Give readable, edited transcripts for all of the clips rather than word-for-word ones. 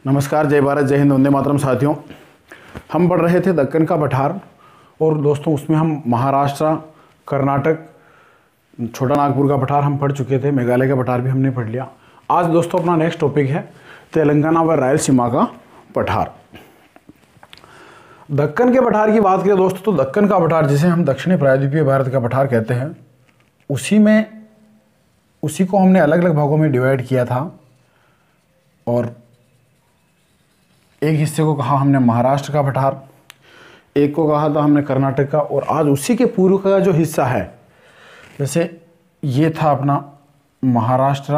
नमस्कार, जय भारत, जय हिंद, वंदे मातरम। साथियों, हम पढ़ रहे थे दक्कन का पठार और दोस्तों उसमें हम महाराष्ट्र, कर्नाटक, छोटा नागपुर का पठार हम पढ़ चुके थे। मेघालय का पठार भी हमने पढ़ लिया। आज दोस्तों अपना नेक्स्ट टॉपिक है तेलंगाना व रायलसीमा का पठार। दक्कन के पठार की बात करें दोस्तों तो दक्कन का पठार, जिसे हम दक्षिणी प्रायद्वीपीय भारत का पठार कहते हैं, उसी को हमने अलग अलग भागों में डिवाइड किया था और एक हिस्से को कहा हमने महाराष्ट्र का पठार, एक को कहा था हमने कर्नाटक का, और आज उसी के पूर्व का जो हिस्सा है, जैसे ये था अपना महाराष्ट्र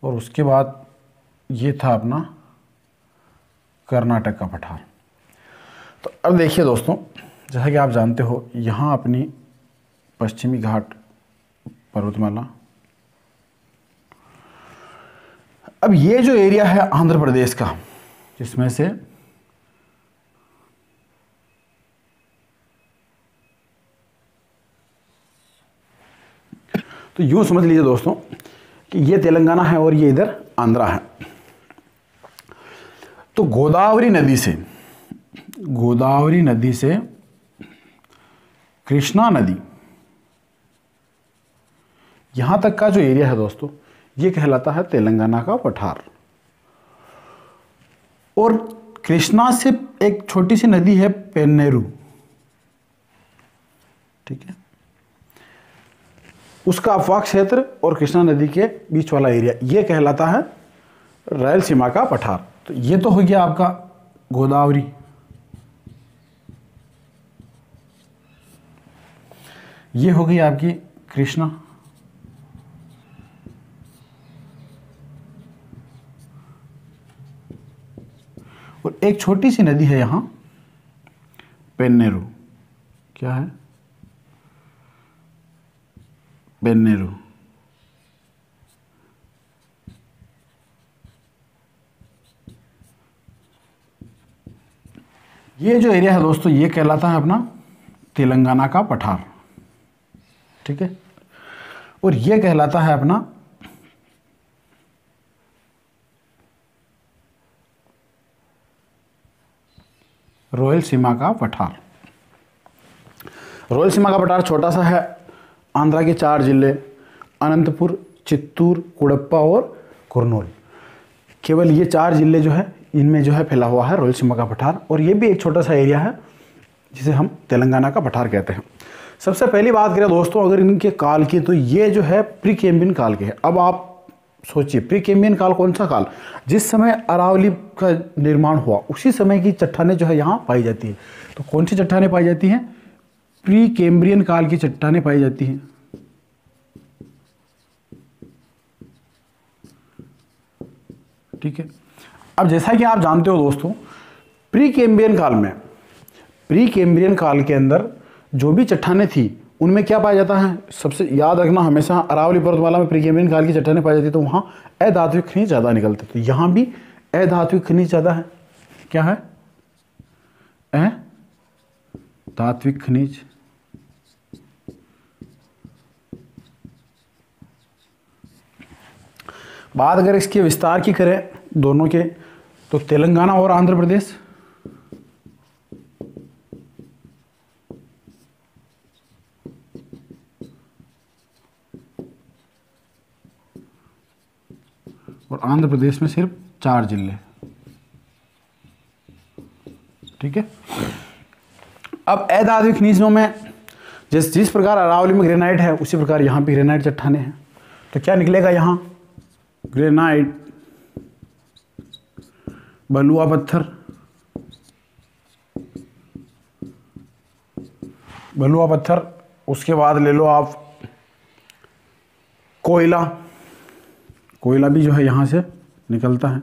और उसके बाद ये था अपना कर्नाटक का पठार। तो अब देखिए दोस्तों, जैसा कि आप जानते हो, यहाँ अपनी पश्चिमी घाट पर्वतमाला। अब ये जो एरिया है आंध्र प्रदेश का, जिसमें से तो यूं समझ लीजिए दोस्तों कि ये तेलंगाना है और ये इधर आंध्रा है। तो गोदावरी नदी से कृष्णा नदी यहां तक का जो एरिया है दोस्तों, ये कहलाता है तेलंगाना का पठार। और कृष्णा से एक छोटी सी नदी है पेन्नेरू, ठीक है, उसका अपवाह क्षेत्र और कृष्णा नदी के बीच वाला एरिया ये कहलाता है रायलसीमा का पठार। तो ये तो हो गया आपका गोदावरी, ये हो गई आपकी कृष्णा, और एक छोटी सी नदी है यहां पेन्नेरू। क्या है? पेन्नेरू। ये जो एरिया है दोस्तों, ये कहलाता है अपना तेलंगाना का पठार, ठीक है, और ये कहलाता है अपना रायलसीमा का पठार। रायलसीमा का पठार छोटा सा है। आंध्रा के 4 जिले अनंतपुर, चित्तूर, कुडप्पा और कुर्नूल, केवल ये 4 जिले जो है इनमें जो है फैला हुआ है रायलसीमा का पठार, और ये भी एक छोटा सा एरिया है जिसे हम तेलंगाना का पठार कहते हैं। सबसे पहली बात करें दोस्तों अगर इनके काल की, तो ये जो है प्री कैम्ब्रियन काल के है। अब आप सोचिए, प्री कैम्ब्रियन काल कौन सा काल? जिस समय अरावली का निर्माण हुआ उसी समय की चट्टानें जो है यहाँ पाई जाती है। तो कौन सी चट्टानें पाई जाती हैं? प्री कैम्ब्रियन काल की चट्टानें पाई जाती हैं। ठीक है। अब जैसा कि आप जानते हो दोस्तों, प्री कैम्ब्रियन काल के अंदर जो भी चट्टानें थी उनमें क्या पाया जाता है? सबसे याद रखना हमेशा, अरावली पर्वतमाला में प्री कैम्ब्रियन काल की चट्टानें पाई जाती, तो वहाँ अधात्विक खनिज ज़्यादा निकलते। तो यहाँ भी अधात्विक खनिज ज़्यादा है। क्या है? अधात्विक खनिज। बात अगर इसके विस्तार की करें दोनों के, तो तेलंगाना और आंध्र प्रदेश, और आंध्र प्रदेश में सिर्फ 4 जिले, ठीक है। अब अधात्विक खनिजों में जिस प्रकार अरावली में ग्रेनाइट है उसी प्रकार यहाँ भी ग्रेनाइट चट्टानें हैं। तो क्या निकलेगा यहाँ? ग्रेनाइट, बलुआ पत्थर, उसके बाद ले लो आप कोयला भी जो है यहाँ से निकलता है।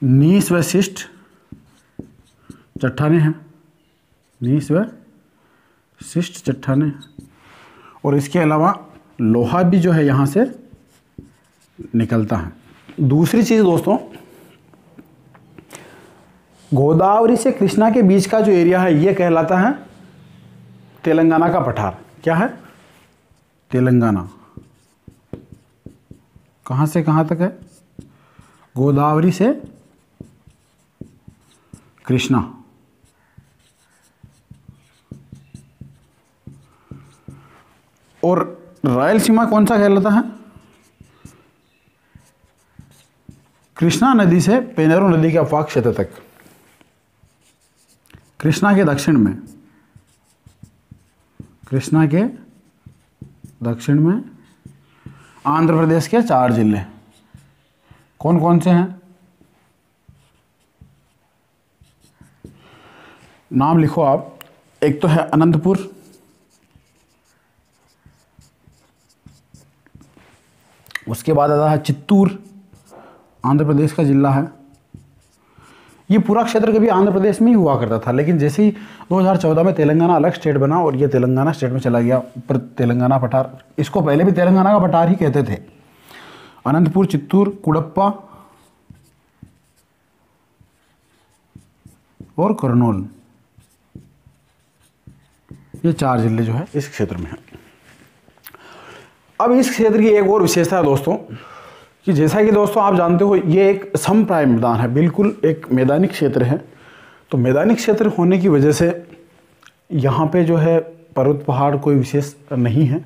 नीस व शिष्ट चट्टानें हैं, और इसके अलावा लोहा भी जो है यहाँ से निकलता है। दूसरी चीज़ दोस्तों, गोदावरी से कृष्णा के बीच का जो एरिया है ये कहलाता है तेलंगाना का पठार। क्या है? तेलंगाना। कहाँ से कहाँ तक है? गोदावरी से कृष्णा, और रायलसीमा कौन सा कहलाता है? कृष्णा नदी से पेनेरू नदी के अफवाह क्षेत्र तक। कृष्णा के दक्षिण में, कृष्णा के दक्षिण में आंध्र प्रदेश के 4 जिले कौन कौन से हैं? नाम लिखो आप। एक तो है अनंतपुर, उसके बाद आता है चित्तूर, आंध्र प्रदेश का जिला है। ये पूरा क्षेत्र कभी आंध्र प्रदेश में ही हुआ करता था, लेकिन जैसे ही 2014 में तेलंगाना अलग स्टेट बना और ये तेलंगाना स्टेट में चला गया, ऊपर तेलंगाना पठार, इसको पहले भी तेलंगाना का पठार ही कहते थे। अनंतपुर, चित्तूर, कुडप्पा और कर्नूल, ये 4 जिले जो है इस क्षेत्र में है। अब इस क्षेत्र की एक और विशेषता है दोस्तों, कि जैसा कि दोस्तों आप जानते हो ये एक समप्राय मैदान है, बिल्कुल एक मैदानी क्षेत्र है। तो मैदानी क्षेत्र होने की वजह से यहाँ पे जो है पर्वत पहाड़ कोई विशेष नहीं है।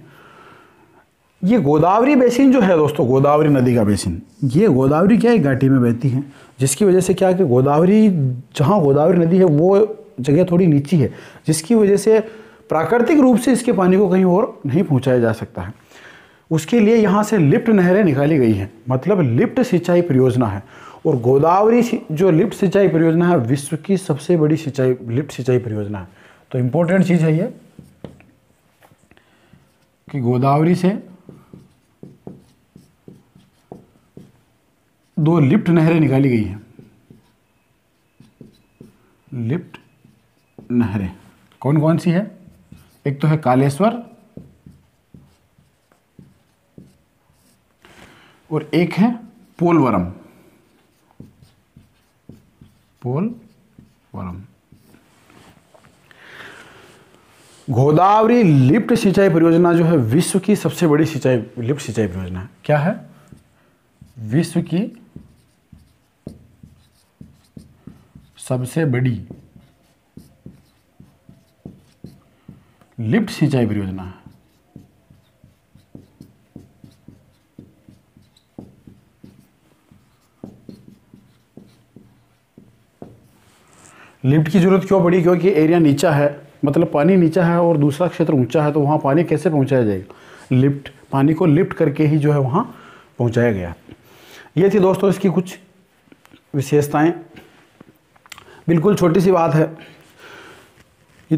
ये गोदावरी बेसिन जो है दोस्तों, गोदावरी नदी का बेसिन, ये गोदावरी क्या है घाटी में बहती है, जिसकी वजह से क्या है कि गोदावरी, जहाँ गोदावरी नदी है वो जगह थोड़ी नीची है, जिसकी वजह से प्राकृतिक रूप से इसके पानी को कहीं और नहीं पहुँचाया जा सकता है। उसके लिए यहाँ से लिफ्ट नहरें निकाली गई हैं, मतलब लिफ्ट सिंचाई परियोजना है। और गोदावरी जो लिफ्ट सिंचाई परियोजना है विश्व की सबसे बड़ी लिफ्ट सिंचाई परियोजना है। तो इम्पोर्टेंट चीज़ है ये कि गोदावरी से 2 लिफ्ट नहरें निकाली गई हैं। लिफ्ट नहरें कौन कौन सी है? एक तो है कालेश्वर और एक है पोलवरम। गोदावरी लिफ्ट सिंचाई परियोजना जो है विश्व की सबसे बड़ी लिफ्ट सिंचाई परियोजना है। क्या है? विश्व की सबसे बड़ी लिफ्ट सिंचाई परियोजना है। लिफ्ट की जरूरत क्यों पड़ी? क्योंकि एरिया नीचा है, मतलब पानी नीचा है और दूसरा क्षेत्र ऊंचा है, तो वहाँ पानी कैसे पहुँचाया जाएगा? पानी को लिफ्ट करके ही जो है वहाँ पहुँचाया गया। ये थी दोस्तों इसकी कुछ विशेषताएं। बिल्कुल छोटी सी बात है, ये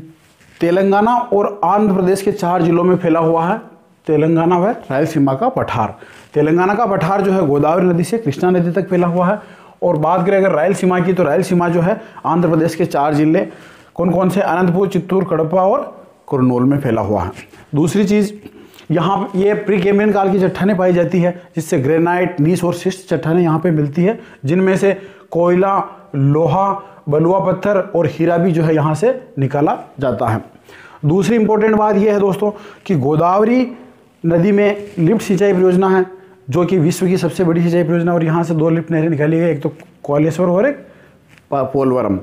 तेलंगाना और आंध्र प्रदेश के 4 जिलों में फैला हुआ है। तेलंगाना व रायलसीमा का पठार। तेलंगाना का पठार जो है गोदावरी नदी से कृष्णा नदी तक फैला हुआ है। और बात करें अगर रायलसीमा की, तो रायलसीमा जो है आंध्र प्रदेश के 4 जिले कौन कौन से? अनंतपुर, चित्तूर, कड़प्पा और कुर्नूल में फैला हुआ है। दूसरी चीज़, यहाँ ये प्री कैम्ब्रियन काल की चट्टानें पाई जाती है, जिससे ग्रेनाइट, नीस और शिस्ट चट्टानें यहाँ पे मिलती है, जिनमें से कोयला, लोहा, बलुआ पत्थर और हीरा भी जो है यहाँ से निकाला जाता है। दूसरी इंपॉर्टेंट बात यह है दोस्तों कि गोदावरी नदी में लिफ्ट सिंचाई परियोजना है, जो कि विश्व की सबसे बड़ी सिंचाई परियोजना, और यहाँ से 2 लिफ्ट नहरें निकाली गई, एक तो कालेश्वर और एक पोलवरम।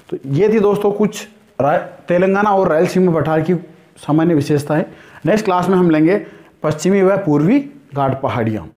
तो ये थी दोस्तों कुछ तेलंगाना और रायलसीमा पठार की सामान्य विशेषताएं। नेक्स्ट क्लास में हम लेंगे पश्चिमी व पूर्वी घाट पहाड़ियाँ।